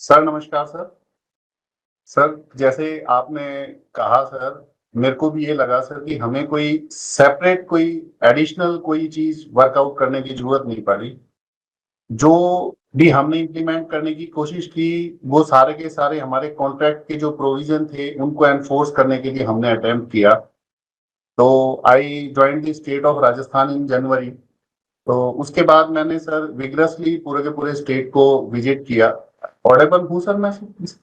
Sir नमस्कार sir. Sir जैसे आपने कहा सर, मेरे को भी ये लगा सर कि हमें कोई सेपरेट कोई एडिशनल कोई चीज वर्कआउट करने की जरूरत नहीं पड़ी। जो भी हमने इम्प्लीमेंट करने की कोशिश की वो सारे के सारे हमारे कॉन्ट्रैक्ट के जो प्रोविजन थे उनको एनफोर्स करने के लिए हमने अटेम्प्ट किया। तो I join the state of Rajasthan in January. तो उसके बाद मैंने सर विग्रसली पूरे के पूरे स्टेट को विजिट किया। ऑडेबल हूँ सर मैं सर?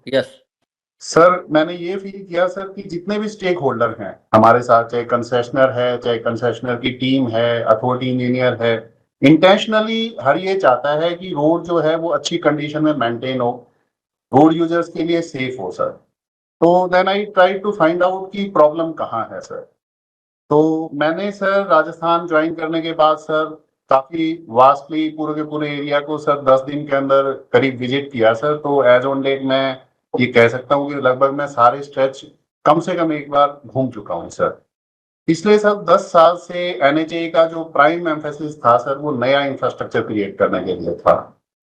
यस। सर मैंने ये फील किया सर कि जितने भी स्टेक होल्डर हैं हमारे साथ, चाहे कंसेशनर है, चाहे कंसेशनर की टीम है, अथॉरिटी इंजीनियर है, इंटेंशनली हर ये चाहता है कि रोड जो है वो अच्छी कंडीशन में मेंटेन हो, रोड यूजर्स के लिए सेफ हो सर। तो then I try to find out कि प्रॉब्लम कहाँ है सर। तो मैंने सर राजस्थान ज्वाइन करने के बाद सर काफी वास्टली पूरे के पूरे एरिया को सर 10 दिन के अंदर करीब विजिट किया सर। तो एज ऑन डेट मैं ये कह सकता हूँ कि लगभग मैं सारे स्ट्रेच कम से कम एक बार घूम चुका हूँ सर। पिछले सर 10 साल से एनएचए का जो प्राइम एम्फेसिस था सर वो नया इंफ्रास्ट्रक्चर क्रिएट करने के लिए था।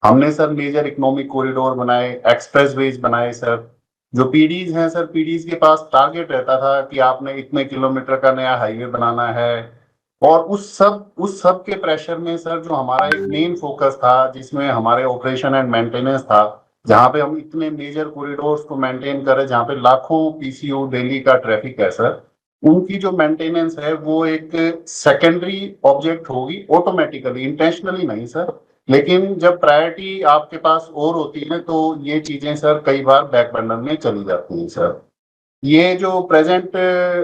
हमने सर मेजर इकोनॉमिक कॉरिडोर बनाए, एक्सप्रेसवेज बनाए सर। जो पीडीज हैं सर, पीडीज के पास टारगेट रहता था कि आपने इतने किलोमीटर का नया हाईवे बनाना है। और उस सब के प्रेशर में सर जो हमारा एक मेन फोकस था जिसमें हमारे ऑपरेशन एंड मेंटेनेंस था, जहां पे हम इतने मेजर कॉरिडोर्स को मेंटेन करें जहां पे लाखों पीसीयू डेली का ट्रैफिक है सर, उनकी जो मेंटेनेंस है वो एक सेकेंडरी ऑब्जेक्ट होगी ऑटोमेटिकली, इंटेंशनली नहीं सर। लेकिन जब प्रायोरिटी आपके पास और होती है तो ये चीजें सर कई बार बैक बर्नर में चली जाती हैं सर। ये जो प्रेजेंट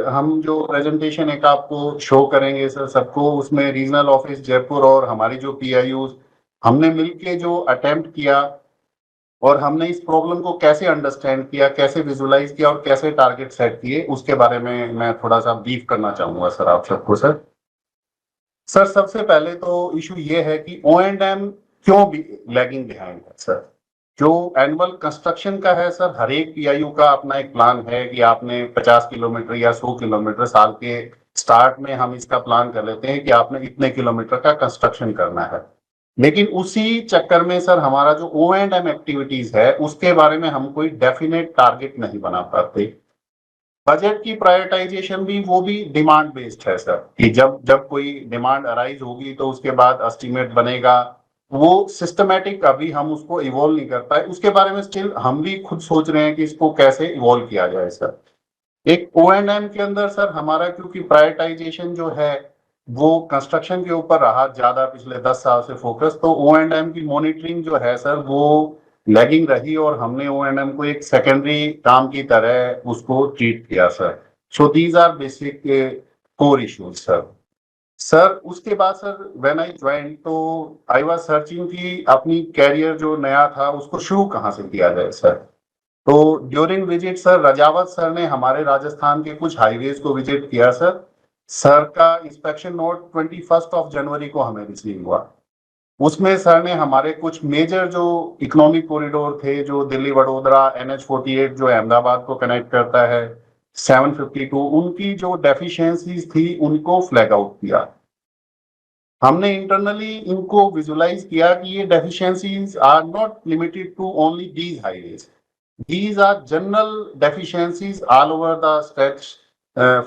हम जो प्रेजेंटेशन एक आपको शो करेंगे सर सबको, उसमें रीजनल ऑफिस जयपुर और हमारी जो पीआईयूज हमने मिलके जो अटेम्प्ट किया और हमने इस प्रॉब्लम को कैसे अंडरस्टैंड किया, कैसे विजुलाइज किया और कैसे टारगेट सेट किए, उसके बारे में मैं थोड़ा सा ब्रीफ करना चाहूंगा सर आप सबको सर। सर सबसे पहले तो इशू ये है कि ओ एंड एम क्यों भी लैगिंग बिहाइंड है सर। जो एनुअल कंस्ट्रक्शन का है सर, हर एक पीआईयू का अपना एक प्लान है कि आपने 50 किलोमीटर या 100 किलोमीटर, साल के स्टार्ट में हम इसका प्लान कर लेते हैं कि आपने इतने किलोमीटर का कंस्ट्रक्शन करना है। लेकिन उसी चक्कर में सर हमारा जो ओ एंड एम एक्टिविटीज है उसके बारे में हम कोई डेफिनेट टारगेट नहीं बना पाते। बजट की प्रायोरिटाइजेशन भी वो भी डिमांड बेस्ड है सर, कि जब जब कोई डिमांड अराइज होगी तो उसके बाद एस्टिमेट बनेगा। वो सिस्टमेटिक अभी हम उसको इवॉल्व नहीं कर पाए, उसके बारे में स्टिल हम भी खुद सोच रहे हैं कि इसको कैसे इवॉल्व किया जाए सर। एक ओ एंड एम के अंदर सर हमारा क्योंकि प्रायोरिटाइजेशन जो है वो कंस्ट्रक्शन के ऊपर रहा ज्यादा पिछले 10 साल से फोकस, तो ओ एंड एम की मॉनिटरिंग जो है सर वो लैगिंग रही और हमने ओ एंड एम को एक सेकेंडरी काम की तरह उसको ट्रीट किया sir. So these are basic core issues sir. Sir उसके बाद सर व्हेन आई ज्वाइन तो आई वाज सर्चिंग कि अपनी कैरियर जो नया था उसको शुरू कहाँ से किया जाए सर। तो during visit sir Rajawat sir ने हमारे राजस्थान के कुछ हाईवेज को विजिट किया सर। सर का इंस्पेक्शन नोट 21 जनवरी को हमें रिसीव हुआ। उसमें सर ने हमारे कुछ मेजर जो इकोनॉमिक कॉरिडोर थे, जो दिल्ली वडोदरा NH 48 जो अहमदाबाद को कनेक्ट करता है, 752, उनकी जो डेफिशिएंसीज थी उनको फ्लैग आउट किया। हमने इंटरनली इनको विजुलाइज किया कि ये deficiencies are not limited to only these highways, these are general deficiencies all over the stretch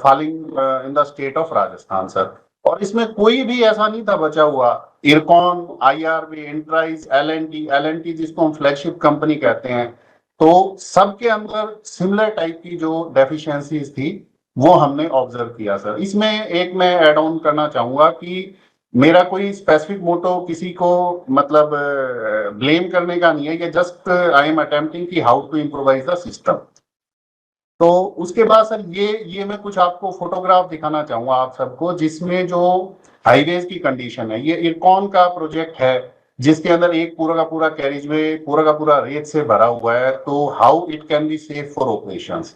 falling in the state of Rajasthan sir। और इसमें कोई भी ऐसा नहीं था बचा हुआ। इरकॉन, आईआरबी, एंटराइज, एल एंड टी जिसको हम फ्लैगशिप कंपनी कहते हैं, तो सबके अंदर सिमिलर टाइप की जो डेफिशिएंसीज थी वो हमने ऑब्जर्व किया सर। इसमें एक मैं ऐड ऑन करना चाहूंगा कि मेरा कोई स्पेसिफिक मोटो किसी को मतलब ब्लेम करने का नहीं है, ये जस्ट आई एम अटेम्प्टिंग कि how to improvise the system. तो उसके बाद सर ये मैं कुछ आपको फोटोग्राफ दिखाना चाहूंगा आप सबको, जिसमें जो हाईवेज की कंडीशन है, ये इरकॉन का प्रोजेक्ट है जिसके अंदर एक पूरा का पूरा कैरिजवे पूरा का पूरा रेत से भरा हुआ है। तो how it can be safe for operations.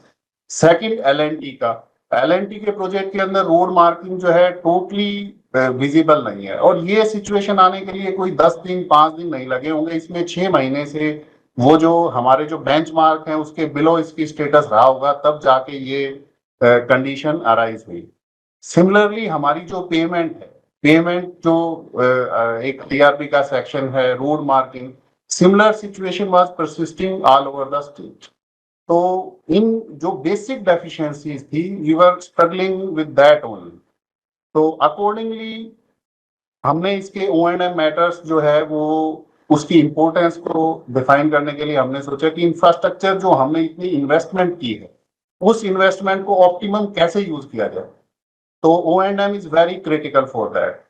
Second L का, एल के प्रोजेक्ट के अंदर रोड मार्किंग जो है टोटली विजिबल नहीं है। और ये सिचुएशन आने के लिए कोई 10 दिन 5 दिन नहीं लगे होंगे, इसमें 6 महीने से वो जो हमारे जो बेंचमार्क है उसके बिलो इसकी स्टेटस रहा होगा, तब जाके ये कंडीशन अराइज हुई। सिमिलरली हमारी जो पेमेंट है, पेमेंट जो एक टीआरपी का सेक्शन है, road marking, similar situation was persisting all over the state. तो इन जो बेसिक डेफिशिएंसीज थी, we were struggling with that only. तो अकॉर्डिंगली हमने इसके O&M मैटर्स जो है वो उसकी इंपॉर्टेंस को डिफाइन करने के लिए हमने सोचा कि इंफ्रास्ट्रक्चर जो हमने इतनी इन्वेस्टमेंट की है, उस इन्वेस्टमेंट को ऑप्टिमम कैसे यूज किया जाए। तो O&M is very critical for that.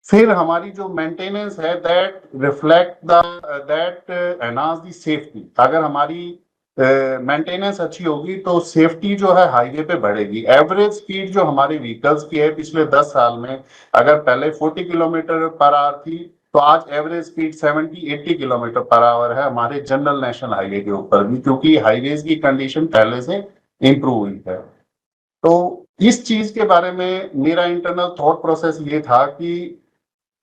फिर हमारी जो मेंटेनेंस है that reflect the that enhance the safety. अगर हमारी मेंटेनेंस अच्छी होगी तो सेफ्टी जो है हाईवे पे बढ़ेगी। एवरेज स्पीड जो हमारे व्हीकल्स की है पिछले 10 साल में, अगर पहले 40 किलोमीटर पर आवर थी, तो आज average speed 70-80 kilometre per hour है हमारे जनरल नेशनल हाईवे के ऊपर भी, क्योंकि हाईवेज की कंडीशन पहले से इंप्रूव हुई है। तो इस चीज के बारे में मेरा इंटरनल थॉट प्रोसेस ये था कि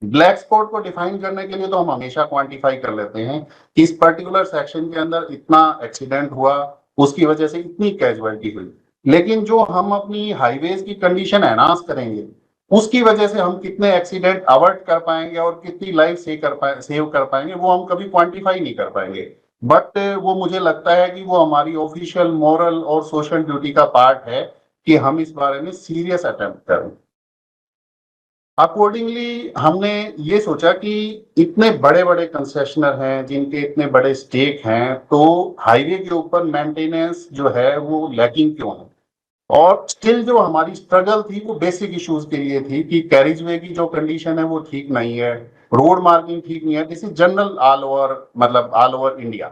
ब्लैक स्पॉट को डिफाइन करने के लिए तो हम हमेशा क्वांटिफाई कर लेते हैं कि इस पर्टिकुलर सेक्शन के अंदर इतना एक्सीडेंट हुआ, उसकी वजह से इतनी कैजुअलिटी हुई। लेकिन जो हम अपनी हाईवेज की कंडीशन एनहांस करेंगे, उसकी वजह से हम कितने एक्सीडेंट अवॉइड कर पाएंगे और कितनी लाइफ सेव कर पाएंगे, वो हम कभी क्वांटिफाई नहीं कर पाएंगे। बट वो मुझे लगता है कि वो हमारी ऑफिशियल मॉरल और सोशल ड्यूटी का पार्ट है कि हम इस बारे में सीरियस अटेम्प्ट करें। अकॉर्डिंगली हमने ये सोचा कि इतने बड़े बड़े कंसेशनर हैं जिनके इतने बड़े स्टेक हैं, तो हाईवे के ऊपर मेंटेनेंस जो है वो लैकिंग क्यों है। और स्टिल जो हमारी स्ट्रगल थी वो बेसिक इश्यूज के लिए थी कि कैरिजवे की जो कंडीशन है वो ठीक नहीं है, रोड मार्किंग ठीक नहीं है। This is general all over, मतलब ऑल ओवर इंडिया।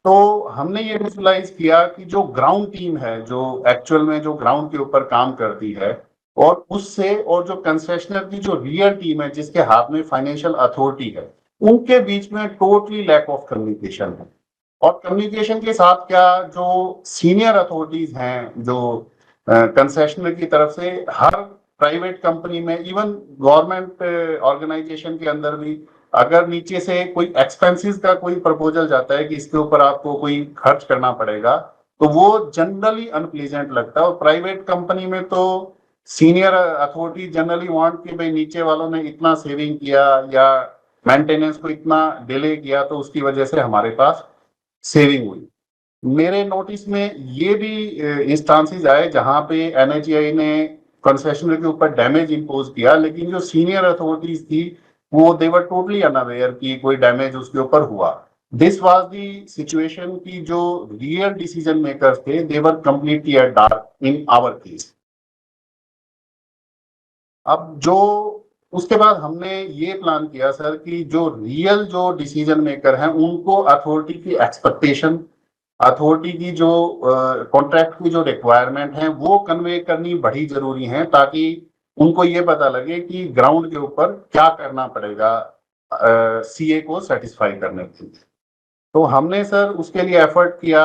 तो हमने ये विजुलाइज किया कि जो ग्राउंड टीम है, जो एक्चुअल में जो ग्राउंड के ऊपर काम करती है, और उससे और जो कंसेशनर की जो रियल टीम है जिसके हाथ में फाइनेंशियल अथॉरिटी है, उनके बीच में टोटली लैक ऑफ कम्युनिकेशन है। और कम्युनिकेशन के साथ क्या, जो सीनियर अथॉरिटीज हैं, जो कंसेशनर की तरफ से, हर प्राइवेट कंपनी में, इवन गवर्नमेंट ऑर्गेनाइजेशन के अंदर भी, अगर नीचे से कोई एक्सपेंसेस का कोई प्रपोजल जाता है कि इसके ऊपर आपको कोई खर्च करना पड़ेगा, तो वो जनरली अनप्लीजेंट लगता है। और प्राइवेट कंपनी में तो सीनियर अथॉरिटी जनरली वांट कि भाई नीचे वालों ने इतना सेविंग किया या मेंटेनेंस को इतना डिले किया, तो उसकी वजह से हमारे पास सेविंग हुई। मेरे नोटिस में ये भी इंस्टांसेस आए जहां पे एनएचएआई ने कंसेशनर के ऊपर डैमेज इंपोज किया, लेकिन जो सीनियर अथॉरिटीज थी वो देवर टोटली अनअवेयर कि कोई डैमेज उसके ऊपर हुआ। दिस वाज दी सिचुएशन की जो रियल डिसीजन मेकर्स थे they were completely at dark in our case. अब जो उसके बाद हमने ये प्लान किया सर कि जो रियल जो डिसीजन मेकर हैं उनको अथॉरिटी की एक्सपेक्टेशन, अथॉरिटी की जो कॉन्ट्रैक्ट की जो रिक्वायरमेंट है वो कन्वे करनी बड़ी जरूरी है, ताकि उनको ये पता लगे कि ग्राउंड के ऊपर क्या करना पड़ेगा सीए को सेटिस्फाई करने के लिए। तो हमने सर उसके लिए एफर्ट किया।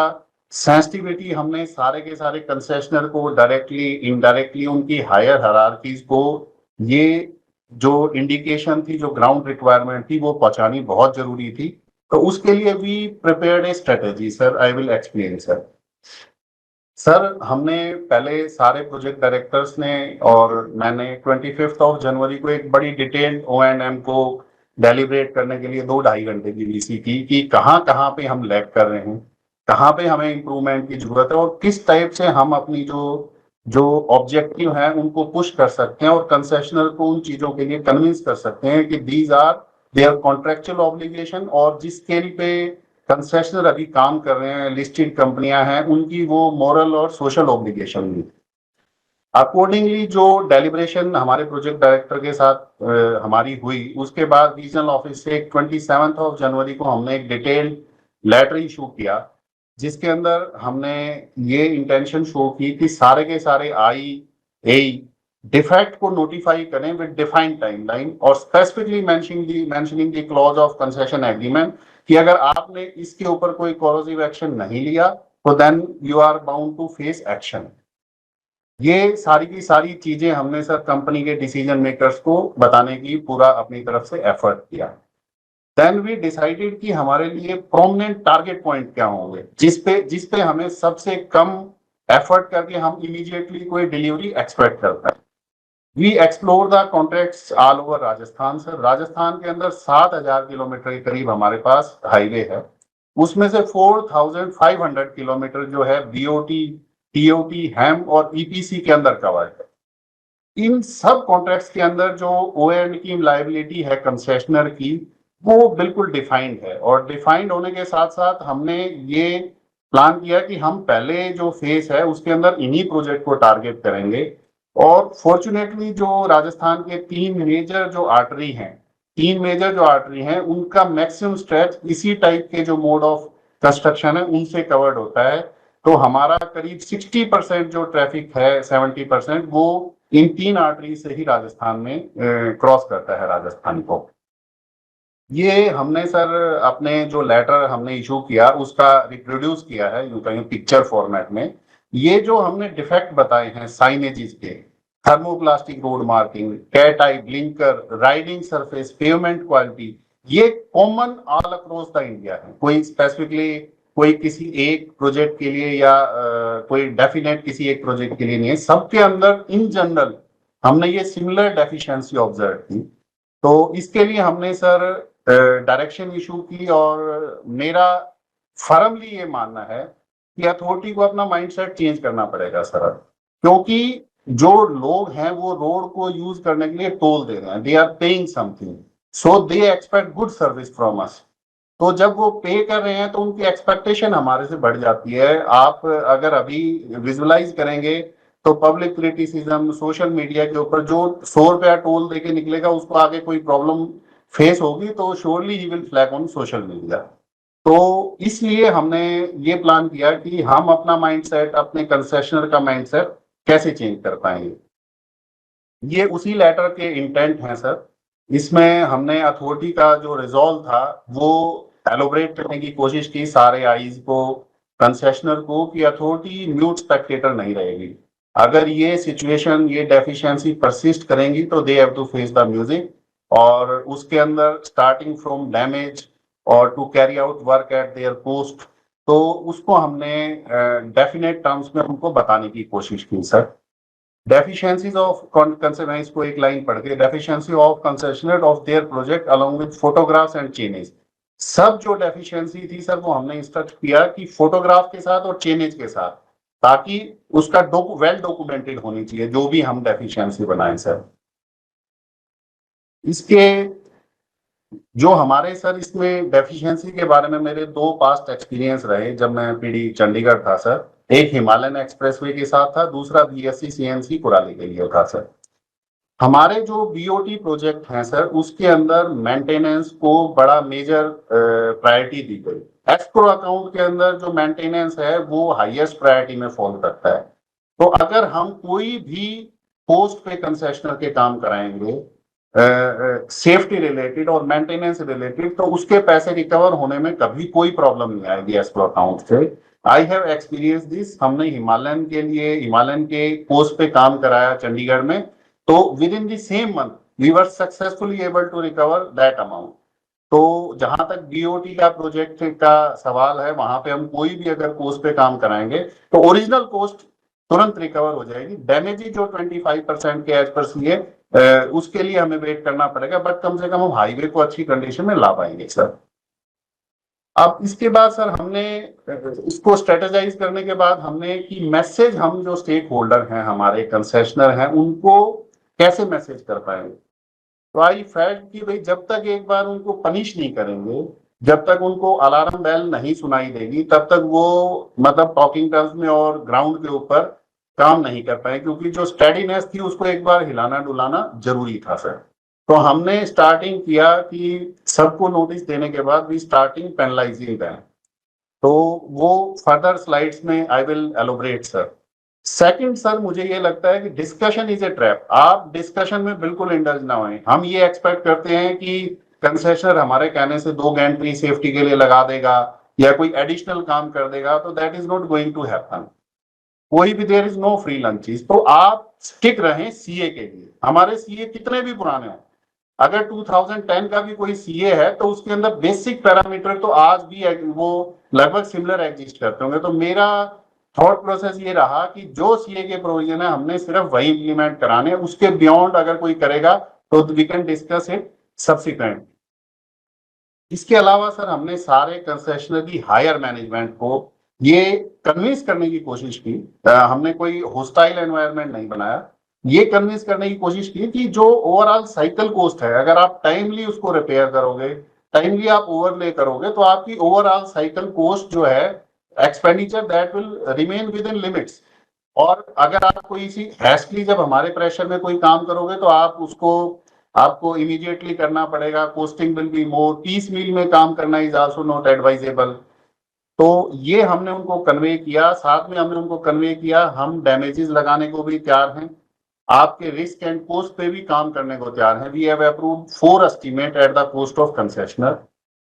सेंसिटिविटी हमने सारे के सारे कंसेशनर को डायरेक्टली इनडायरेक्टली उनकी हायर हायरार्कीज को ये जो इंडिकेशन थी, जो ग्राउंड रिक्वायरमेंट थी, वो पहुंचानी बहुत जरूरी थी। तो उसके लिए we prepared a strategy sir, I will explain sir. Sir हमने पहले सारे प्रोजेक्ट डायरेक्टर्स ने और मैंने 25 जनवरी को एक बड़ी डिटेल्ड O&M को डेलिब्रेट करने के लिए 2-2.5 घंटे की वीसी की कि कहाँ कहाँ पे हम लैग कर रहे हैं, कहाँ पे हमें इम्प्रूवमेंट की जरूरत है, और किस टाइप से हम अपनी जो जो ऑब्जेक्टिव है उनको पुश कर सकते हैं और कंसेशनर को उन चीजों के लिए कन्विंस कर सकते हैं कि these are there contractual obligation, और जिस स्केल पे कंसेशनर अभी काम कर रहे हैं, लिस्टेड कंपनियां हैं, उनकी वो मॉरल और सोशल ऑब्लिगेशन भी। अकॉर्डिंगली जो डेलिब्रेशन हमारे प्रोजेक्ट डायरेक्टर के साथ हमारी हुई, उसके बाद रीजनल ऑफिस से 27 जनवरी को हमने एक डिटेल्ड लेटर इशू किया, जिसके अंदर हमने ये इंटेंशन शो की कि सारे के सारे आई ए डिफेक्ट को नोटिफाई करें विद डिफाइंड टाइमलाइन, और specifically mentioning the clause of concession agreement कि अगर आपने इसके ऊपर कोई कॉरोसिव एक्शन नहीं लिया तो then you are bound to face action. ये सारी की सारी चीजें हमने सर कंपनी के डिसीजन मेकर्स को बताने की पूरा अपनी तरफ से एफर्ट किया। देन वी डिसाइडेड कि हमारे लिए प्रोमिनेंट टारगेट पॉइंट क्या होंगे जिसपे हमें सबसे कम एफर्ट करके हम इमीडिएटली कोई डिलीवरी एक्सपेक्ट करते हैं। We explore the contracts all over Rajasthan sir. Rajasthan के अंदर 7,000 किलोमीटर के करीब हमारे पास हाईवे है, उसमें से 4,500 किलोमीटर जो है बीओटी, टीओटी, हैम और ईपीसी के अंदर कवर है। इन सब कॉन्ट्रैक्ट्स के अंदर जो ओ एंड की लाइबिलिटी है कंसेशनर की, वो बिल्कुल डिफाइंड है। और डिफाइंड होने के साथ साथ हमने ये प्लान किया कि हम पहले जो फेज है उसके अंदर इन्हीं प्रोजेक्ट को टारगेट करेंगे। और फॉर्चुनेटली जो राजस्थान के तीन मेजर जो आर्टरी हैं उनका मैक्सिमम स्ट्रेच इसी टाइप के जो मोड ऑफ कंस्ट्रक्शन है उनसे कवर्ड होता है। तो हमारा करीब 60% जो ट्रैफिक है, 70% वो इन तीन आर्टरी से ही राजस्थान में क्रॉस करता है राजस्थान को। ये हमने सर अपने जो लेटर हमने इशू किया उसका रिप्रोड्यूस किया है यूं कहीं पिक्चर फॉर्मेट में। ये जो हमने डिफेक्ट बताए हैं साइनेजेस के, thermoplastic road marking, cat eye, blinker, riding surface, pavement quality, ये common all across the India है। कोई स्पेसिफिकली कोई किसी एक प्रोजेक्ट के लिए या कोई डेफिनेट किसी एक प्रोजेक्ट के लिए नहीं है, सबके अंदर इन जनरल हमने ये सिमिलर डेफिशिएंसी ऑब्जर्व की। तो इसके लिए हमने सर डायरेक्शन इशू की। और मेरा फर्मली ये मानना है कि अथॉरिटी को अपना माइंडसेट चेंज करना पड़ेगा सर, क्योंकि जो लोग हैं वो रोड को यूज करने के लिए टोल दे रहे हैं, they are paying something, so they expect good service from us. तो जब वो पे कर रहे हैं तो उनकी एक्सपेक्टेशन हमारे से बढ़ जाती है। आप अगर अभी विजुअलाइज करेंगे तो पब्लिक क्रिटिसिज्म सोशल मीडिया के ऊपर, जो 100 रुपया टोल देके निकलेगा उसको आगे कोई प्रॉब्लम फेस होगी तो surely he will flag on social media. तो इसलिए हमने ये प्लान किया कि हम अपना माइंडसेट, अपने कंसेशनर का माइंडसेट कैसे चेंज कर पाएंगे। ये उसी लेटर के इंटेंट हैं सर। इसमें हमने अथॉरिटी का जो रिजॉल्व था वो एलोबरेट करने की कोशिश की सारे आईज को, कंसेशनर को, कि अथॉरिटी म्यूट स्पेक्टेटर नहीं रहेगी। अगर ये सिचुएशन, ये डेफिशिएंसी परसिस्ट करेंगी तो they have to face the music. और उसके अंदर स्टार्टिंग फ्रॉम डैमेज और to carry out work at their post, तो उसको हमने डेफिनेट टर्म्स में उनको बताने की कोशिश की सर। डेफिशिएंसीज ऑफ कंसेशनर को एक लाइन पढ़ के, deficiency of concessionaire of their project along with photographs and chainage. सब जो डेफिशिएंसी थी सर वो हमने इंस्ट्रक्ट किया कि फोटोग्राफ के साथ और चेनेज के साथ, ताकि उसका वेल डॉक्यूमेंटेड होनी चाहिए जो भी हम डेफिशिएंसी बनाए सर। इसके जो हमारे सर इसमें डेफिशिएंसी के बारे में मेरे दो पास्ट एक्सपीरियंस रहे जब मैं पीडी चंडीगढ़ था सर। एक हिमालयन एक्सप्रेसवे के साथ था, दूसरा बीएससी सीएनसी कुराली के लिए था सर। हमारे जो बीओटी प्रोजेक्ट हैं सर उसके अंदर मेंटेनेंस को बड़ा मेजर प्रायोरिटी दी गई। एस्क्रो अकाउंट के अंदर जो मेंटेनेंस है वो हाईएस्ट प्रायोरिटी में फॉल करता है। तो अगर हम कोई भी पोस्ट पे कंसेशनर के काम कराएंगे सेफ्टी रिलेटेड और मेंटेनेंस रिलेटेड, तो उसके पैसे रिकवर होने में कभी कोई प्रॉब्लम नहीं आएगी एस्क्रो अकाउंट से। I have experience this. हमने हिमालयन के लिए, हिमालयन के पोस्ट पे काम कराया चंडीगढ़ में, तो within the same month we were successfully able to recover that amount. तो जहां तक बीओटी का प्रोजेक्ट का सवाल है, वहां पे हम कोई भी अगर कोस्ट पे काम कराएंगे तो ओरिजिनल कोस्ट तुरंत रिकवर हो जाएगी। डैमेज जो 25% के एज पर सीए, उसके लिए हमें वेट करना पड़ेगा, बट कम से कम हम हाईवे को अच्छी कंडीशन में ला पाएंगे सर। अब इसके बाद सर हमने इसको स्ट्रेटेजाइज करने के बाद हमने कि मैसेज हम जो स्टेक होल्डर हैं, हमारे कंसेशनर हैं, उनको कैसे मैसेज कर पाएंगे। तो आई फेल्ट कि भाई जब तक एक बार उनको पनिश नहीं करेंगे, जब तक उनको अलार्म बेल नहीं सुनाई देगी, तब तक वो मतलब टॉकिंग टर्म्स में और ग्राउंड के ऊपर काम नहीं कर पाए, क्योंकि जो स्टेडीनेस थी उसको एक बार हिलाना डुलाना जरूरी था सर। तो हमने स्टार्टिंग किया कि सबको नोटिस देने के बाद भी स्टार्टिंग पेनलाइजिंग दें। तो वो फर्दर स्लाइड्स में I will elaborate sir. Second sir, मुझे ये लगता है कि डिस्कशन इज ए ट्रैप। आप डिस्कशन में बिल्कुल इंडल्ज ना होएं। हम ये एक्सपेक्ट करते हैं कि कंसेशनर हमारे कहने से 2 गैंट्री सेफ्टी के लिए लगा देगा या कोई एडिशनल काम कर देगा, तो that is not going to happen. कोई भी, there is no free lunches. तो आप स्टिक रहें सीए के लिए। हमारे सीए कितने भी पुराने हों, अगर 2010 का भी कोई सीए है तो उसके अंदर बेसिक पैरामीटर तो आज भी वो लगभग सिमिलर एग्जिस्ट करते होंगे। तो मेरा थॉट प्रोसेस ये रहा कि जो सीए के प्रोविजन है हमने सिर्फ वही इंप्लीमेंट कराने, उसके बियॉन्ड अगर कोई करेगा तो we can discuss it subsequent. इसके अलावा सर हमने सारे कंसेशनर की हायर मैनेजमेंट को ये कन्विंस करने की कोशिश की, हमने कोई होस्टाइल एनवायरनमेंट नहीं बनाया, ये कन्विंस करने की कोशिश की कि जो ओवरऑल साइकिल कॉस्ट है, अगर आप टाइमली उसको रिपेयर करोगे, टाइमली आप ओवरले करोगे, तो आपकी ओवरऑल साइकिल कॉस्ट जो है expenditure that will remain with in limits. और अगर आप कोई सी हैस्टली जब हमारे प्रेशर में कोई काम करोगे तो आप उसको आपको इमीडिएटली करना पड़ेगा, costing will be more, piecemeal में काम करना इज आल्सो नॉट एडवाइजेबल। तो ये हमने उनको कन्वे किया, साथ में हमने उनको कन्वे किया हम डैमेजेस लगाने को भी तैयार हैं, आपके रिस्क एंड कॉस्ट पे भी काम करने को तैयार हैं। We have approved 4 estimate at the cost of concessionaire.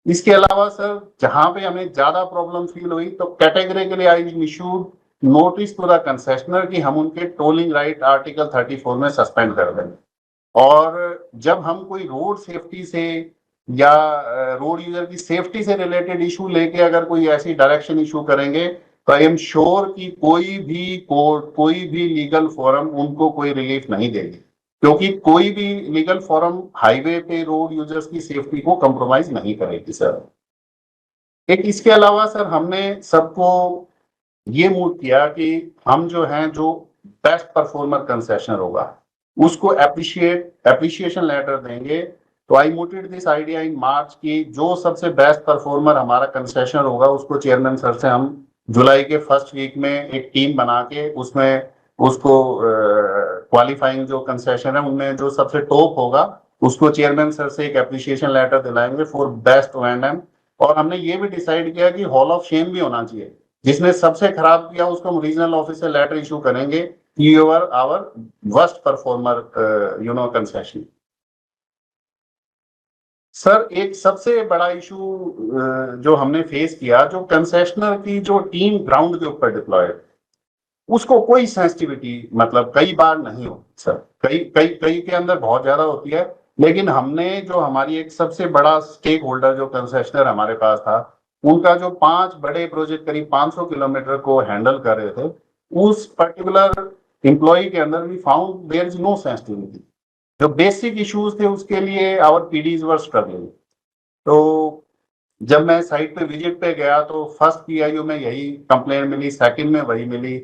इसके अलावा सर जहां पे हमें ज्यादा प्रॉब्लम फील हुई तो categorically I issued notice to the concessionaire कि हम उनके टोलिंग राइट आर्टिकल 34 में सस्पेंड कर देंगे। और जब हम कोई रोड सेफ्टी से या रोड यूजर की सेफ्टी से रिलेटेड इशू लेके अगर कोई ऐसी डायरेक्शन इशू करेंगे तो आई एम श्योर कि कोई भी कोर्ट, कोई भी लीगल फोरम उनको कोई रिलीफ नहीं देगी, क्योंकि कोई भी लीगल फोरम हाईवे पे रोड यूजर्स की सेफ्टी को कंप्रोमाइज नहीं करेगी सर। एक इसके अलावा सर हमने सबको ये मूव किया कि हम जो हैं, जो बेस्ट परफॉर्मर कंसेशनर होगा उसको एप्रिशिएशन लेटर देंगे। तो आई मोटेड दिस आइडिया इन मार्च की जो सबसे बेस्ट परफॉर्मर हमारा कंसेशनर होगा उसको चेयरमैन सर से हम जुलाई के फर्स्ट वीक में एक टीम बना के उसमें उसको क्वालिफाइंग जो कंसेशन है उनमें जो सबसे टॉप होगा उसको चेयरमैन सर से एक एप्रिशिएशन लेटर दिलाएंगे फॉर बेस्ट O&M। और हमने ये भी डिसाइड किया कि हॉल ऑफ शेम भी होना चाहिए, जिसने सबसे खराब किया उसको हम रीजनल ऑफिस से लेटर इशू करेंगे, you are our worst performer concession. Sir एक सबसे बड़ा इशू जो हमने फेस किया, जो कंसेशनर की जो टीम ग्राउंड के ऊपर डिप्लॉय है उसको कोई सेंसिटिविटी मतलब कई बार नहीं होती सर, कई कई कई के अंदर बहुत ज्यादा होती है। लेकिन हमने जो हमारी एक सबसे बड़ा स्टेक होल्डर जो कंसेशनर हमारे पास था, उनका जो 5 बड़े प्रोजेक्ट करीब 500 किलोमीटर को हैंडल कर रहे थे, उस पर्टिकुलर एम्प्लॉय के अंदर we found there is no sensitivity. जो बेसिक इश्यूज थे उसके लिए आवर पीडीज वर स्ट्रगलिंग। तो जब मैं साइट पे विजिट पे गया तो फर्स्ट पीआईओ में यही कंप्लेन मिली, सेकंड में वही मिली।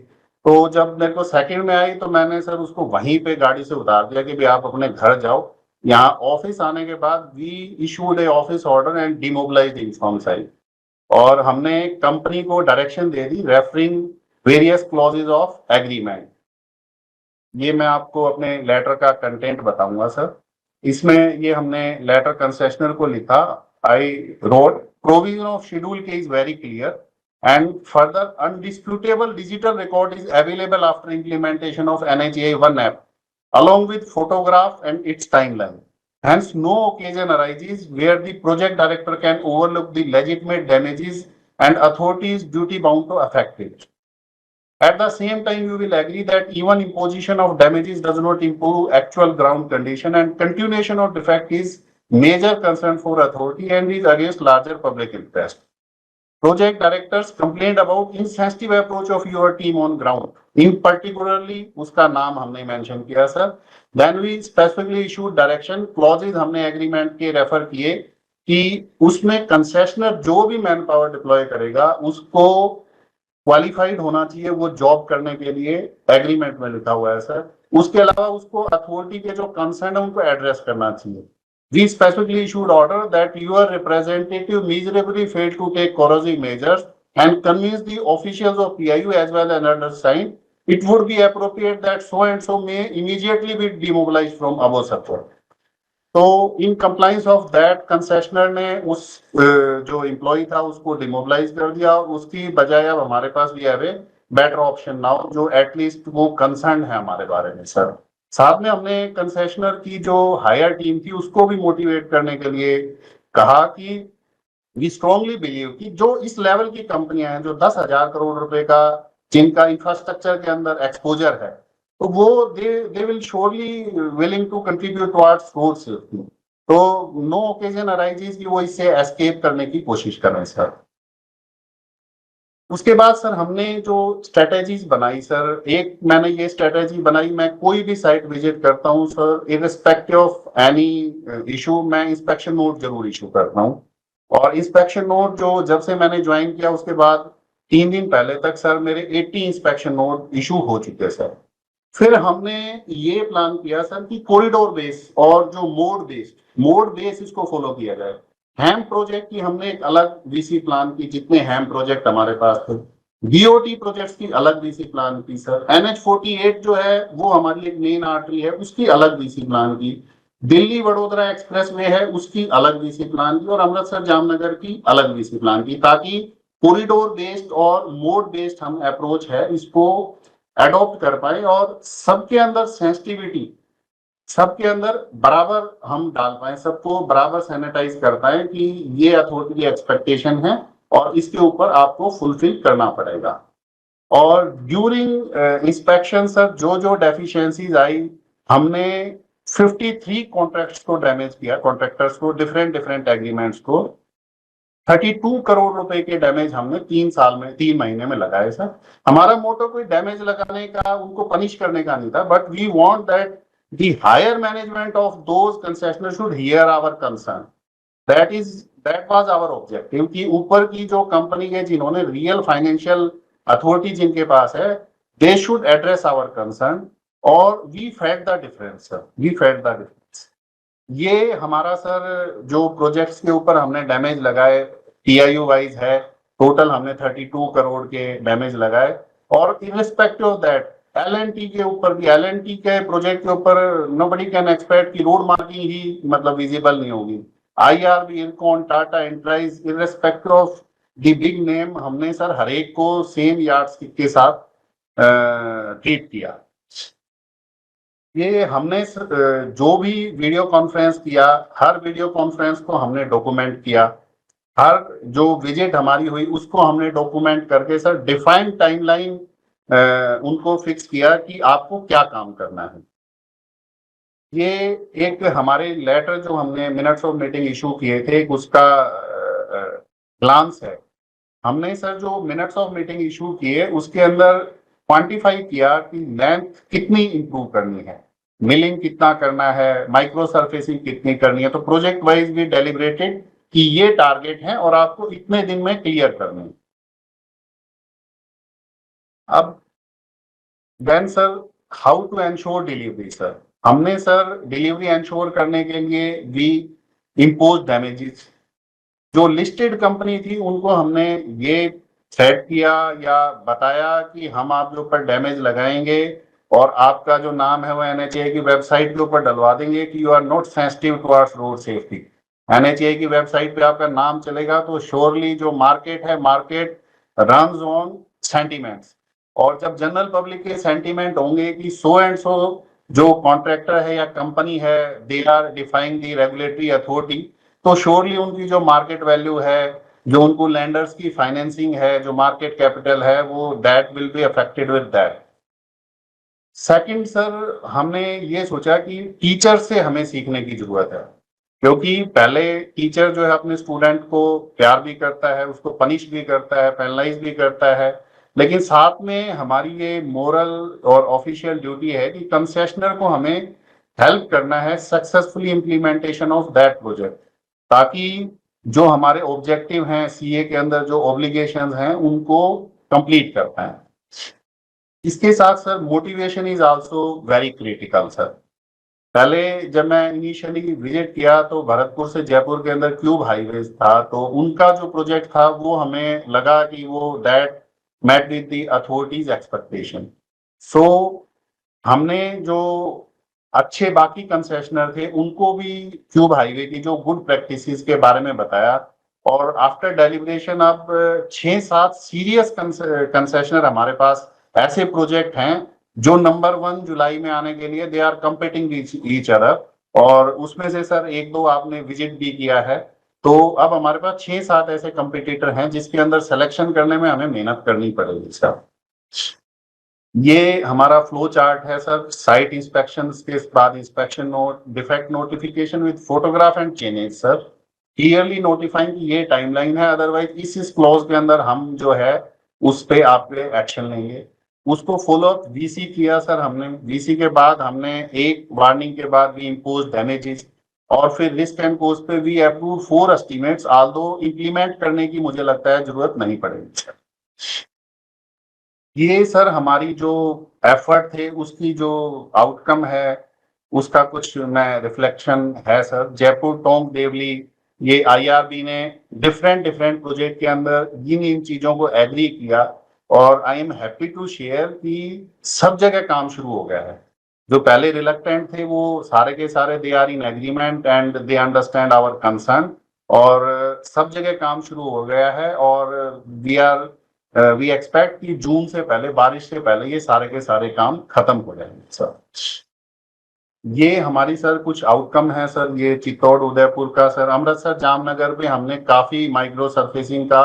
तो जब मेरे को सेकंड में आई तो मैंने सर उसको वहीं पे गाड़ी से उतार दिया कि भाई आप अपने घर जाओ। यहाँ ऑफिस आने के बाद we issued a office order and demobilised from site. और हमने कंपनी को डायरेक्शन दे दी referring various clauses of agreement. ये मैं आपको अपने लेटर का कंटेंट बताऊंगा सर। इसमें ये हमने लेटर कंसेशनर को लिखा, I road provision of schedule K is very clear and further undisputable digital record is available after implementation of NHAI 1 app along with photograph and its timeline. Hence, no occasion arises where the project director can overlook the legitimate damages and authorities duty bound to affect it. At the same time, you will agree that even imposition of damages does not improve actual ground condition and continuation of defect is major concern for authority and is against larger public interest. Project directors complained about insensitive approach of your team on ground. In particularly, उसका नाम हमने mention किया sir. Then we specifically issued direction clauses हमने agreement के refer किए कि उसमें concessioner जो भी मैन पावर डिप्लॉय करेगा उसको क्वालिफाइड होना चाहिए वो जॉब करने के लिए, एग्रीमेंट में लिखा हुआ है सर। उसके अलावा उसको अथॉरिटी के जो कंसर्न है उनको एड्रेस करना चाहिए। We specifically issued order that your representative miserably failed to take corrective measures and convince the officials of PIU as well as undersigned. It would be appropriate that so and so may immediately be demobilized from above sector. तो इन compliance of that concessionaire ने उस जो employ था उसको डिमोबिलाइज कर दिया और उसकी बजाय अब हमारे पास भी है बेटर ऑप्शन नाउ जो एटलीस्ट वो कंसर्न है हमारे बारे में सर। साथ में हमने कंसेशनर की जो हायर टीम थी उसको भी मोटिवेट करने के लिए कहा कि वी स्ट्रांगली बिलीव कि जो इस लेवल की कंपनियां हैं जो 10,000 करोड़ रुपए का जिनका इंफ्रास्ट्रक्चर के अंदर एक्सपोजर है, तो वो they will surely willing to contribute towards road safety. तो नो ओकेजन अराइजेस कि वो इससे एस्केप करने की कोशिश कर रहे हैं सर। उसके बाद सर हमने जो स्ट्रेटेजीज बनाई सर, एक मैंने ये स्ट्रेटेजी बनाई, मैं कोई भी साइट विजिट करता हूँ sir, irrespective of any issue, मैं इंस्पेक्शन नोट जरूर इशू करता हूँ। और इंस्पेक्शन नोट जो जब से मैंने ज्वाइन किया उसके बाद 3 दिन पहले तक सर मेरे 80 इंस्पेक्शन नोट इशू हो चुके सर। फिर हमने ये प्लान किया सर कि कॉरिडोर बेस और जो मोड बेस इसको फॉलो किया जाए। हैम प्रोजेक्ट की हमने एक अलग वीसी प्लान की, जितने हैम प्रोजेक्ट हमारे पास थे। बीओटी प्रोजेक्ट्स की अलग वीसी प्लान की सर। NH48 जो है वो हमारी एक मेन आर्टरी है, उसकी अलग वीसी प्लान की। दिल्ली वडोदरा एक्सप्रेस वे है, उसकी अलग वीसी प्लान की। और अमृतसर जामनगर की अलग वीसी प्लान की, ताकि कॉरिडोर बेस्ड और मोड बेस्ड हम अप्रोच है इसको एडॉप्ट कर पाए, और सबके अंदर सेंसिटिविटी, सबके अंदर बराबर हम डाल पाए, सबको बराबर सैनिटाइज कर पाए कि ये अथॉरिटी की एक्सपेक्टेशन है और इसके ऊपर आपको फुलफिल करना पड़ेगा। और ड्यूरिंग इंस्पेक्शन सर जो जो डेफिशिएंसीज आई, हमने 53 कॉन्ट्रैक्ट्स को डैमेज किया, कॉन्ट्रैक्टर्स को, डिफरेंट डिफरेंट एग्रीमेंट्स को। 32 करोड़ रुपए के डैमेज हमने 3 साल में, 3 महीने में लगाए सर। हमारा मोटो कोई डैमेज लगाने का, उनको पनिश करने का नहीं था, but we want that the higher management of those concessionaire should hear our concern. That is that was our objective कि ऊपर की जो कंपनी है जिन्होंने रियल फाइनेंशियल अथॉरिटी जिनके पास है, they should address our concern. और we felt the difference sir, we felt the difference. ये हमारा सर जो प्रोजेक्ट्स के ऊपर हमने डैमेज लगाए, टीआईयू वाइज है, टोटल हमने 32 करोड़ के डैमेज लगाए। और इनरिस्पेक्टिव ऑफ दैट, एलएनटी के ऊपर भी, एलएनटी के प्रोजेक्ट के ऊपर नोबडी कैन एक्सपेक्ट कि रोड मार्किंग ही मतलब विजिबल नहीं होगी। IRB, Ircon, Tata, enterprise, irrespective of the big name, हमने सर हर एक को सेम यार्ड के साथ ट्रीट किया। ये हमने जो भी वीडियो कॉन्फ्रेंस किया, हर वीडियो कॉन्फ्रेंस को हमने डॉक्यूमेंट किया। हर जो विजिट हमारी हुई उसको हमने डॉक्यूमेंट करके सर डिफाइंड टाइमलाइन उनको फिक्स किया कि आपको क्या काम करना है। ये एक हमारे लेटर जो हमने मिनट्स ऑफ मीटिंग इशू किए थे, एक उसका ग्लांस है। हमने सर जो मिनट्स ऑफ मीटिंग इशू किए उसके अंदर क्वांटिफाई किया कि लेंथ कितनी इंप्रूव करनी है, मिलिंग कितना करना है, माइक्रो सरफेसिंग कितनी करनी है। तो प्रोजेक्ट वाइज भी डेलिब्रेटेड कि ये टारगेट है और आपको इतने दिन में क्लियर करने हैं। अब then sir, how to ensure delivery sir, हमने सर डिलीवरी एंश्योर करने के लिए वी इम्पोज डैमेजेस। जो लिस्टेड कंपनी थी उनको हमने ये सेट किया या बताया कि हम आपके ऊपर डैमेज लगाएंगे और आपका जो नाम है वो एनएचए की वेबसाइट के ऊपर डलवा देंगे कि you are not sensitive towards road safety. NHA की वेबसाइट पे आपका नाम चलेगा तो श्योरली जो मार्केट है, मार्केट रन्स ऑन सेंटीमेंट्स। और जब जनरल पब्लिक के सेंटीमेंट होंगे कि सो एंड सो जो कॉन्ट्रैक्टर है या कंपनी है, they are defying the regulatory authority, तो श्योरली उनकी जो मार्केट वैल्यू है, जो उनको लैंडर्स की फाइनेंसिंग है, जो मार्केट कैपिटल है, वो that will be affected with that. Second sir, हमने ये सोचा कि टीचर से हमें सीखने की जरूरत है, क्योंकि पहले टीचर जो है अपने स्टूडेंट को प्यार भी करता है, उसको पनिश भी करता है, पेनलाइज भी करता है, लेकिन साथ में हमारी ये मोरल और ऑफिशियल ड्यूटी है कि कंसेशनर को हमें हेल्प करना है successfully implementation of that project, ताकि जो हमारे ऑब्जेक्टिव हैं सीए के अंदर, जो ऑब्लिगेशंस हैं, उनको कंप्लीट कर पाए। इसके साथ sir motivation is also very critical sir. पहले जब मैं इनिशियली विजिट किया तो भरतपुर से जयपुर के अंदर क्यूब हाईवे था, तो उनका जो प्रोजेक्ट था वो हमें लगा कि वो that met with the authorities expectation. So हमने जो अच्छे बाकी कंसेशनर थे उनको भी क्यूब हाईवे की जो गुड प्रैक्टिसेस के बारे में बताया। और आफ्टर डेलिब्रेशन अब 6-7 सीरियस कंसेशनर हमारे पास ऐसे प्रोजेक्ट हैं जो नंबर 1 जुलाई में आने के लिए they are competing each other. और उसमें से सर 1-2 आपने विजिट भी किया है। तो अब हमारे पास 6-7 ऐसे कंपटीटर हैं जिसके अंदर सिलेक्शन करने में हमें मेहनत करनी पड़ेगी सर। ये हमारा फ्लो चार्ट है सर। साइट इंस्पेक्शन के बाद inspection note, defect notification with photograph and changes sir, clearly notifying कि ये टाइमलाइन है। अदरवाइज इस क्लॉज के अंदर हम जो है उस पे आप पे एक्शन लेंगे। उसको फॉलो अप वीसी किया सर हमने। वीसी के बाद हमने एक वार्निंग के बाद वी इम्पोज डैमेजेस, और फिर रिस्क एंड कॉस्ट पे we approve 4 estimates, although implement करने की मुझे लगता है जरूरत नहीं पड़ेगी। ये सर हमारी जो एफर्ट थे उसकी जो आउटकम है उसका कुछ मैं रिफ्लेक्शन है सर। जयपुर टोंक देवली, ये आईआरबी ने डिफरेंट डिफरेंट प्रोजेक्ट के अंदर इन चीजों को एग्री किया, और I am happy to share कि सब जगह काम शुरू हो गया है। जो पहले रिलक्टेंट थे वो सारे के सारे they are in agreement and they understand our concern, और सब जगह काम शुरू हो गया है। और वी एक्सपेक्ट कि जून से पहले, बारिश से पहले ये सारे के सारे काम खत्म हो जाएंगे सर। ये हमारी सर कुछ आउटकम है सर। ये चित्तौड़ उदयपुर का सर, अमृतसर जामनगर में हमने काफी माइक्रो सरफेसिंग का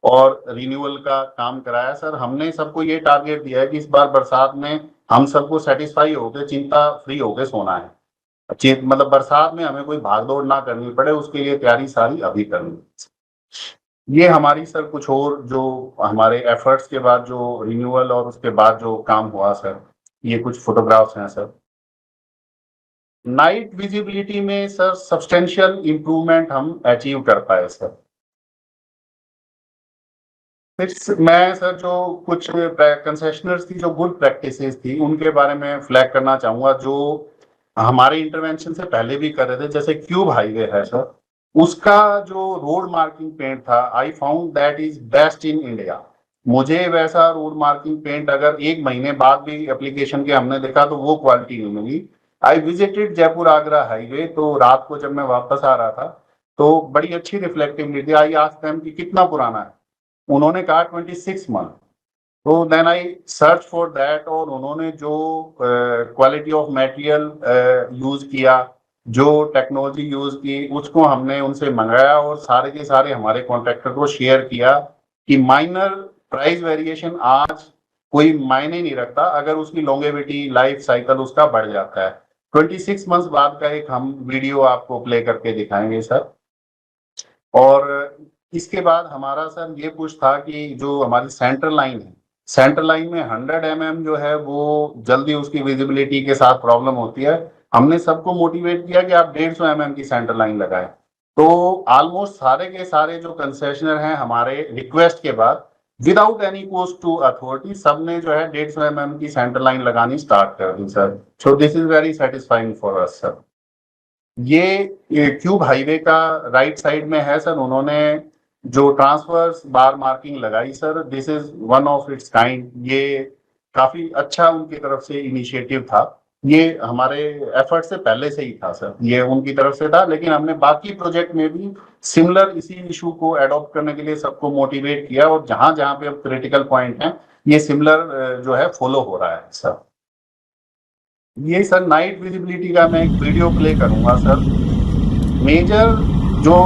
और रिन्यूअल का काम कराया सर। हमने सबको ये टारगेट दिया है कि इस बार बरसात में हम सबको सेटिस्फाई होकर चिंता फ्री होकर सोना है। मतलब बरसात में हमें कोई भागदौड़ ना करनी पड़े, उसके लिए तैयारी सारी अभी करनी है। ये हमारी सर कुछ और जो हमारे एफर्ट्स के बाद जो रिन्यूअल और उसके बाद जो काम हुआ सर, ये कुछ फोटोग्राफ्स हैं सर। नाइट विजिबिलिटी में सर सब्सटेंशियल इंप्रूवमेंट हम अचीव कर पाए सर। फिर मैं सर जो कुछ कंसेशनर्स की जो गुड प्रैक्टिसेस थी उनके बारे में फ्लैग करना चाहूंगा, जो हमारे इंटरवेंशन से पहले भी कर रहे थे। जैसे क्यूब हाईवे है सर, उसका जो रोड मार्किंग पेंट था, I found that is best in India. मुझे वैसा रोड मार्किंग पेंट अगर एक महीने बाद भी एप्लीकेशन के हमने देखा तो वो क्वालिटी नहीं मिली। I visited Jaipur Agra highway, तो रात को जब मैं वापस आ रहा था तो बड़ी अच्छी रिफ्लेक्टिविटी थी। आई आस्क्ड देम कि कितना पुराना है, उन्होंने कहा 26 मंथ। तो then I search for that, और उन्होंने जो क्वालिटी ऑफ मटेरियल यूज किया, जो टेक्नोलॉजी यूज की, उसको हमने उनसे मंगाया और सारे के सारे हमारे कॉन्ट्रैक्टर को शेयर किया कि माइनर प्राइस वेरिएशन आज कोई मायने नहीं रखता अगर उसकी लॉन्गेविटी लाइफ साइकिल उसका बढ़ जाता है। 26 मंथ बाद का एक हम वीडियो आपको प्ले करके दिखाएंगे सर। और इसके बाद हमारा सर ये पुश था कि जो हमारी सेंट्रल लाइन है, सेंट्रल लाइन में 100 mm जो है वो जल्दी उसकी विजिबिलिटी के साथ प्रॉब्लम होती है। हमने सबको मोटिवेट किया कि आप 150 mm की सेंट्रल लाइन लगाएं। तो ऑलमोस्ट सारे के सारे जो कंसेशनर हैं हमारे रिक्वेस्ट के बाद, without any cost to authority, सबने जो है 150 mm की सेंट्रल लाइन लगानी स्टार्ट कर दी sir. So this is very satisfying for us sir. ये क्यूब हाईवे का राइट साइड में है सर, उन्होंने जो ट्रांसवर्स बार मार्किंग लगाई sir, this is one of its kind. ये काफी अच्छा उनकी तरफ से इनिशिएटिव था। ये हमारे एफर्ट से पहले से ही था सर, ये उनकी तरफ से था, लेकिन हमने बाकी प्रोजेक्ट में भी सिमिलर इसी इशू को एडॉप्ट करने के लिए सबको मोटिवेट किया, और जहां जहां पे अब क्रिटिकल पॉइंट है ये सिमिलर जो है फॉलो हो रहा है सर। ये सर नाइट विजिबिलिटी का मैं एक वीडियो प्ले करूंगा सर। मेजर जो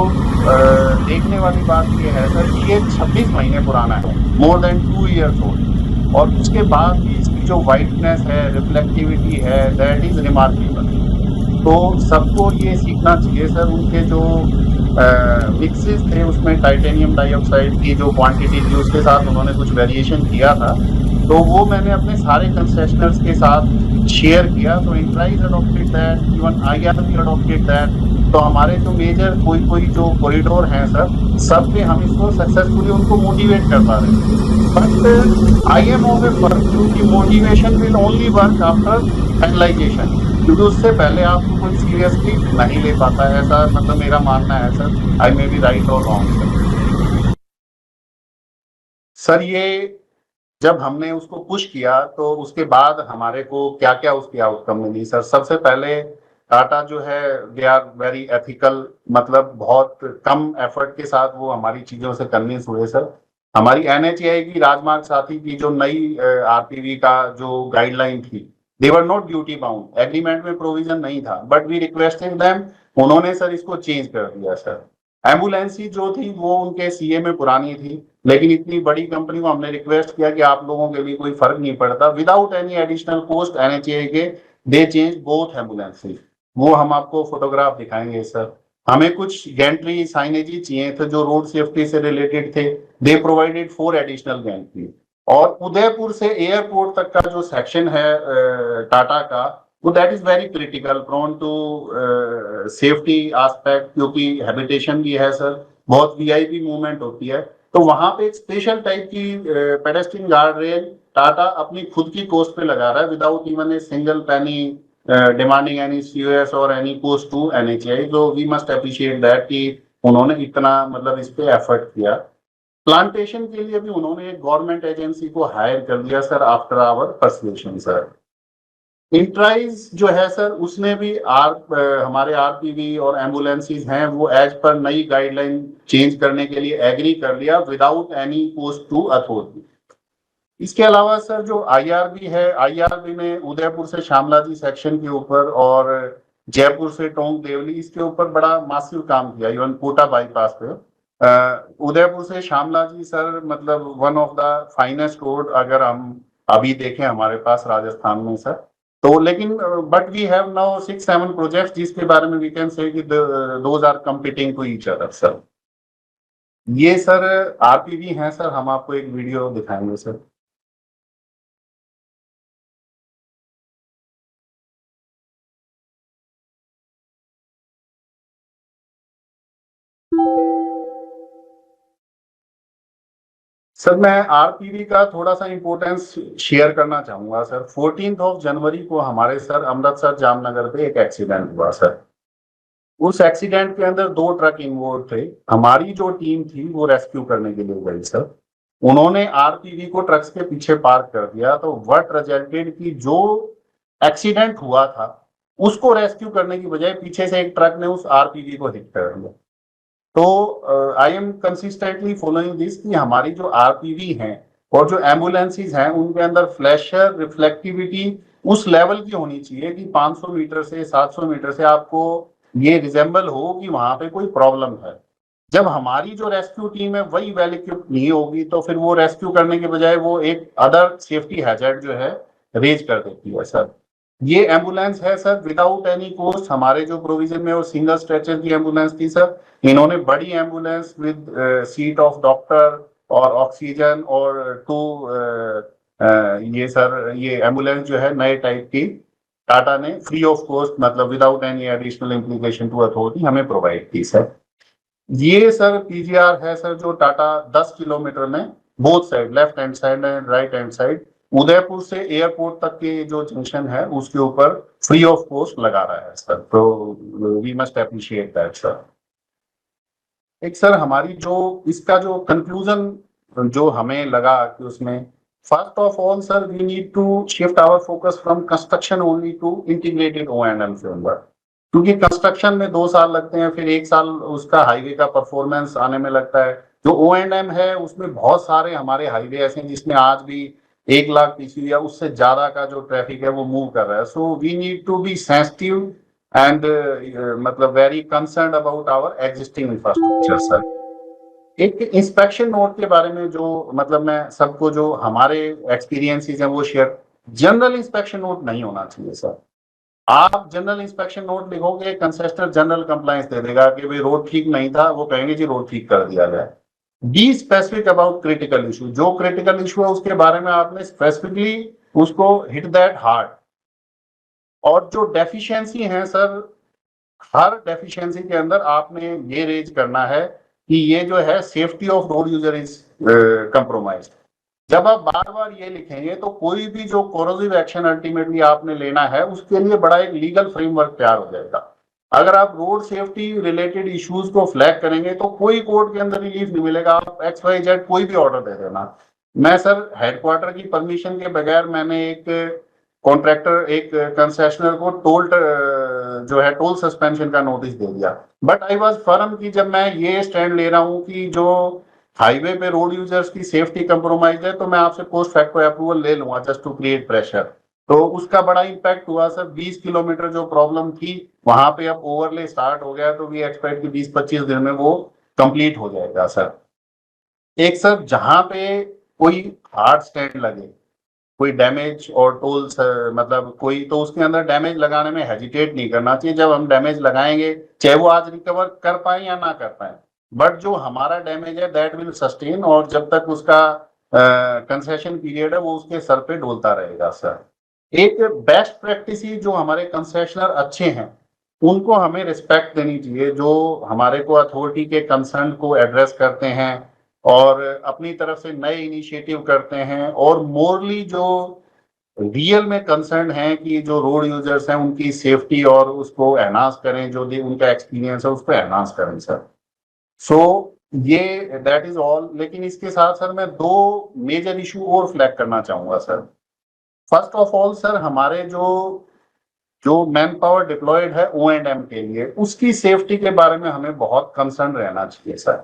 देखने वाली बात ये है सर कि ये 26 महीने पुराना है, मोर देन 2 years ओल्ड, और उसके बाद भी इसकी जो वाइटनेस है, रिफ्लेक्टिविटी है, दैट इज रिमार्केबल। तो सबको ये सीखना चाहिए सर। उनके जो मिक्सेस थे उसमें टाइटेनियम डाइऑक्साइड की जो क्वांटिटी थी उसके साथ उन्होंने कुछ वेरिएशन किया था, तो वो मैंने अपने सारे कंसेशनर्स के साथ शेयर किया। तो इंट्राइज adopted that, even IRB adopted that. तो हमारे जो मेजर कोई कोई जो कॉरिडोर हैं सर, सब पे हम इसको सक्सेसफुली उनको मोटिवेट कर पा रहे हैं। But I am of a person की motivation will only work after finalisation, क्योंकि उससे पहले आपको कोई सीरियसली नहीं ले पाता है, ऐसा मतलब मेरा मानना है sir. I may be right और रॉन्ग सर। ये जब हमने उसको पुश किया तो उसके बाद हमारे को क्या क्या उसकी आउटकम मिली सर। सबसे पहले टाटा जो है दे आर वेरी एथिकल, मतलब बहुत कम एफर्ट के साथ वो हमारी चीजों से कन्विंस हुए सर। हमारी एनएचएआई की राजमार्ग साथी की जो नई आरपीवी का जो गाइडलाइन थी, they were not duty bound, agreement में प्रोविजन नहीं था, बट वी रिक्वेस्टेड देम, उन्होंने सर इसको चेंज कर दिया सर। एम्बुलेंसी जो थी वो उनके सीए में पुरानी थी, लेकिन इतनी बड़ी कंपनी को हमने रिक्वेस्ट किया कि आप लोगों के लिए कोई फर्क नहीं पड़ता, without any additional cost NHAI के दे चेंज बोथ एम्बुलेंसेज। वो हम आपको फोटोग्राफ दिखाएंगे सर। हमें कुछ गैंट्री साइनेजी चाहिए थे जो रोड सेफ्टी से रिलेटेड थे। दे प्रोवाइडेड 4 एडिशनल गैंट्री। और उदयपुर से एयरपोर्ट तक का जो सेक्शन है टाटा का, वो that is very critical, prone to safety aspect, क्योंकि हैबिटेशन भी है सर, बहुत वीआईपी मूवमेंट होती है। तो वहां पे एक स्पेशल टाइप की पेडेस्ट्रियन गार्ड रेल टाटा अपनी खुद की कोस्ट पे लगा रहा है, without even a single penny demanding any COS और एनी कोस्ट टू एनएचएआई। तो वी मस्ट अप्रिशिएट दैट कि उन्होंने इतना मतलब इस पे एफर्ट किया। प्लांटेशन के लिए भी उन्होंने एक गवर्नमेंट एजेंसी को हायर कर दिया sir, after our persuasion sir. इंट्राइज जो है सर, उसने भी हमारे आरपीवी और एम्बुलेंसेज हैं वो एज पर नई गाइडलाइन चेंज करने के लिए एग्री कर लिया, without any post to authority. इसके अलावा सर जो आईआरबी है, आईआरबी में उदयपुर से शामला जी सेक्शन के ऊपर और जयपुर से टोंक देवली, इसके ऊपर बड़ा मासिव काम किया, इवन कोटा बाईपास पे। उदयपुर से शामला जी सर, मतलब one of the finest road अगर हम अभी देखें हमारे पास राजस्थान में सर। तो लेकिन but we have now 6-7 projects जिसके बारे में वी कैन से कि those are competing to each other sir. ये सर आरपीवी हैं सर, हम आपको एक वीडियो दिखाएंगे सर। सर मैं आरपीवी का थोड़ा सा इंपॉर्टेंस शेयर करना चाहूंगा सर। 14 जनवरी को हमारे सर अमृतसर जामनगर पे एक एक्सीडेंट हुआ सर। उस एक्सीडेंट के अंदर 2 ट्रक इन्वॉल्व थे। हमारी जो टीम थी वो रेस्क्यू करने के लिए गई सर। उन्होंने आरपीवी को ट्रक्स के पीछे पार्क कर दिया, तो व्हाट रिजल्टेड की जो एक्सीडेंट हुआ था उसको रेस्क्यू करने की बजाय पीछे से एक ट्रक ने उस आरपीवी को हिट कर दिया। तो I am consistently following this कि हमारी जो आरपीवी हैं और जो एम्बुलेंसेज हैं उनके अंदर फ्लैशर रिफ्लेक्टिविटी उस लेवल की होनी चाहिए कि 500 मीटर से 700 मीटर से आपको ये रिजेंबल हो कि वहां पे कोई प्रॉब्लम है। जब हमारी जो रेस्क्यू टीम है वही वेल इक्विप्ड नहीं होगी तो फिर वो रेस्क्यू करने के बजाय वो एक अदर सेफ्टी हैजर्ड जो है रेज कर देती है सर। ये एम्बुलेंस है सर विदाउट एनी कोस्ट, हमारे जो प्रोविजन में वो सिंगल स्ट्रेचर की एम्बुलेंस थी सर। इन्होंने बड़ी ambulance with seat of doctor और ऑक्सीजन और 2 ये सर ये एम्बुलेंस जो है नए टाइप की टाटा ने फ्री ऑफ कॉस्ट, मतलब without any additional implication to authority हमें प्रोवाइड की सर। ये सर पीजीआर है सर जो टाटा 10 किलोमीटर में both side, left hand side and right hand side, Udaipur से एयरपोर्ट तक के जो जंक्शन है उसके ऊपर फ्री ऑफ कॉस्ट लगा रहा है सर। तो we must appreciate that sir. एक सर हमारी जो इसका जो कंक्लूजन जो हमें लगा कि उसमें first of all sir we need to shift our focus from construction only to integrated O&M framework. क्योंकि कंस्ट्रक्शन में 2 साल लगते हैं, फिर 1 साल उसका हाईवे का परफॉर्मेंस आने में लगता है। जो O&M है उसमें बहुत सारे हमारे हाईवे ऐसे हैं जिसमें आज भी 1 लाख पीसी या उससे ज्यादा का जो ट्रैफिक है वो मूव कर रहा है। So we need to be sensitive and मतलब very concern about our existing infrastructure sir. एक इंस्पेक्शन नोट के बारे में जो मतलब मैं सबको जो हमारे एक्सपीरियंसेस हैं वो शेयर, जनरल इंस्पेक्शन नोट नहीं होना चाहिए सर। आप जनरल इंस्पेक्शन नोट लिखोगे, कंसेशनर जनरल कंप्लायंस दे देगा कि भाई रोड ठीक नहीं था, वो कहेंगे जी रोड ठीक कर दिया जाए। Be specific about critical issue, जो क्रिटिकल इशू है उसके बारे में आपने स्पेसिफिकली उसको हिट दैट हार्ड। और जो डेफिशिएंसी है सर, हर डेफिशिएंसी के अंदर आपने ये रेज करना है कि ये जो है safety of road user is compromised. जब आप बार बार ये लिखेंगे तो कोई भी जो कोरोसिव एक्शन अल्टीमेटली आपने लेना है उसके लिए बड़ा एक लीगल फ्रेमवर्क तैयार हो जाएगा। अगर आप रोड सेफ्टी रिलेटेड इश्यूज को फ्लैग करेंगे तो कोई कोर्ट के अंदर रिलीफ नहीं मिलेगा, आप XYZ कोई भी ऑर्डर दे देना। मैं सर हेडक्वार्टर की परमिशन के बगैर मैंने एक कॉन्ट्रैक्टर एक कंसेशनर को टोल जो है टोल सस्पेंशन का नोटिस दे दिया। बट आई वाज फर्म कि जब मैं ये स्टैंड ले रहा हूं कि जो हाईवे पे रोड यूजर्स की सेफ्टी कंप्रोमाइज है तो मैं आपसे पोस्ट फैक्टो अप्रूवल ले लूंगा जस्ट टू क्रिएट प्रेशर। तो उसका बड़ा इंपैक्ट हुआ सर। 20 किलोमीटर जो प्रॉब्लम थी वहां पे अब ओवरले स्टार्ट हो गया, तो वी एक्सपेक्ट कि 20-25 दिन में वो कंप्लीट हो जाएगा सर। एक सर जहां पे कोई हार्ड स्टैंड लगे कोई डैमेज और टोल्स मतलब कोई तो उसके अंदर डैमेज लगाने में हेजिटेट नहीं करना चाहिए। जब हम डैमेज लगाएंगे, चाहे वो आज रिकवर कर पाए या ना कर पाए, बट जो हमारा डैमेज है दैट विल सस्टेन, और जब तक उसका कंसेशन पीरियड है वो उसके सर पे डोलता रहेगा सर। एक बेस्ट प्रैक्टिस ही जो हमारे कंसेशनर अच्छे हैं उनको हमें रिस्पेक्ट देनी चाहिए, जो हमारे को अथॉरिटी के कंसर्न को एड्रेस करते हैं और अपनी तरफ से नए इनिशिएटिव करते हैं, और मोरली जो रियल में कंसर्न है कि जो रोड यूजर्स हैं उनकी सेफ्टी और उसको एनहांस करें, जो उनका एक्सपीरियंस है उसको एनहांस करें सर। सो ये दैट इज ऑल। लेकिन इसके साथ सर मैं दो मेजर इशू और फ्लैग करना चाहूंगा sir. First of all sir, हमारे जो जो मैन पावर डिप्लॉयड है O&M के लिए, उसकी सेफ्टी के बारे में हमें बहुत कंसर्न रहना चाहिए सर।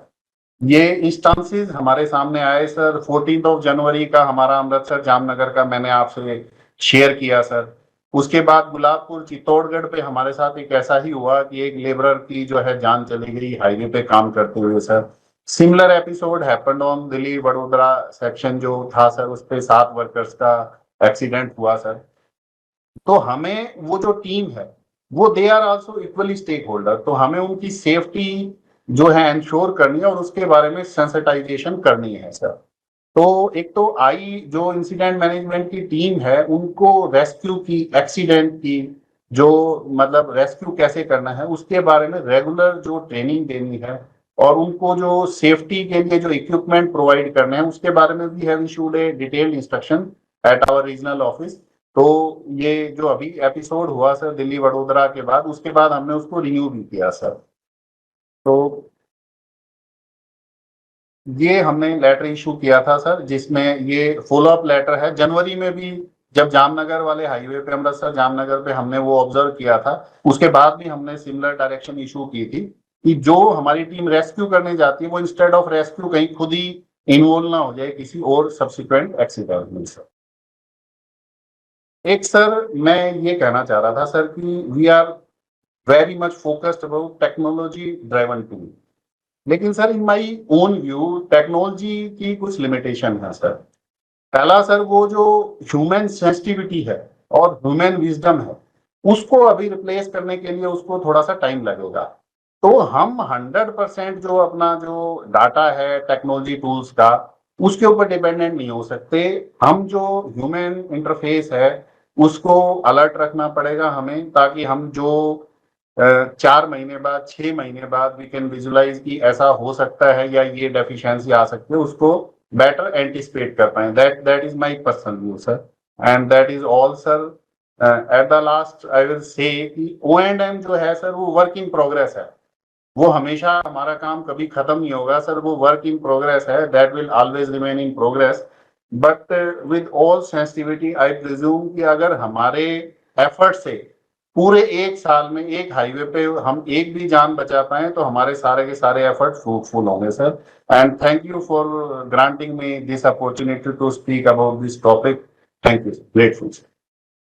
ये इंस्टांसेस हमारे सामने आए सर, 14 जनवरी का हमारा अमृतसर जामनगर का मैंने आपसे शेयर किया सर। उसके बाद गुलाबपुर चित्तौड़गढ़ पे हमारे साथ एक ऐसा ही हुआ कि एक लेबरर की जो है जान चली गई हाईवे पे काम करते हुए sir. Similar episode happened on Delhi Vadodara section जो था सर, उस पे 7 वर्कर्स का एक्सीडेंट हुआ सर। तो हमें वो जो टीम है वो they are also equally stakeholder, तो हमें उनकी सेफ्टी जो है इंश्योर करनी है और उसके बारे में सेंसिटाइजेशन करनी है सर। तो एक तो आई जो इंसिडेंट मैनेजमेंट की टीम है उनको रेस्क्यू की, एक्सीडेंट की जो मतलब रेस्क्यू कैसे करना है उसके बारे में रेगुलर जो ट्रेनिंग देनी है, और उनको जो सेफ्टी के लिए जो इक्विपमेंट प्रोवाइड करने हैं उसके बारे में भी have issued a detailed instruction at our regional office. तो ये जो अभी एपिसोड हुआ सर दिल्ली वडोदरा के बाद, उसके बाद हमने उसको रिन्यू भी किया सर। तो ये हमने लेटर इशू किया था सर, जिसमें ये फॉलो अप लेटर है। जनवरी में भी जब जामनगर वाले हाईवे पे, अमृतसर जामनगर पे हमने वो ऑब्जर्व किया था, उसके बाद भी हमने सिमिलर डायरेक्शन इशू की थी कि जो हमारी टीम रेस्क्यू करने जाती है वो इंस्टेड ऑफ रेस्क्यू कहीं खुद ही इन्वॉल्व ना हो जाए किसी और सब्सिक्वेंट एक्सीडेंट में सर। एक सर मैं ये कहना चाह रहा था सर कि we are very much focused about technology driven tool, लेकिन sir in my own view technology की कुछ लिमिटेशन है सर। पहला सर, वो जो ह्यूमन सेंसिटिविटी है और ह्यूमन विजडम है उसको अभी रिप्लेस करने के लिए उसको थोड़ा सा टाइम लगेगा। तो हम 100% जो अपना जो डाटा है टेक्नोलॉजी टूल्स का उसके ऊपर डिपेंडेंट नहीं हो सकते। हम जो ह्यूमन इंटरफेस है उसको अलर्ट रखना पड़ेगा हमें, ताकि हम जो 4 महीने बाद 6 महीने बाद वी कैन विजुलाइज कि ऐसा हो सकता है या ये डेफिशिएंसी आ सकती है, उसको बेटर एंटिसिपेट कर पाए। That is my personal view sir, and that is all sir. At the last I will say कि O&M जो है सर वो वर्क इन प्रोग्रेस है। वो हमेशा हमारा काम कभी खत्म नहीं होगा सर, वो वर्क इन प्रोग्रेस है, that will always remain in progress. But with all sensitivity I presume कि अगर हमारे एफर्ट से पूरे एक साल में एक हाईवे पे हम एक भी जान बचा पाए तो हमारे सारे के सारे एफर्ट फ्रूटफुल होंगे sir. And thank you for granting me this opportunity to speak about this topic. Thank you, grateful.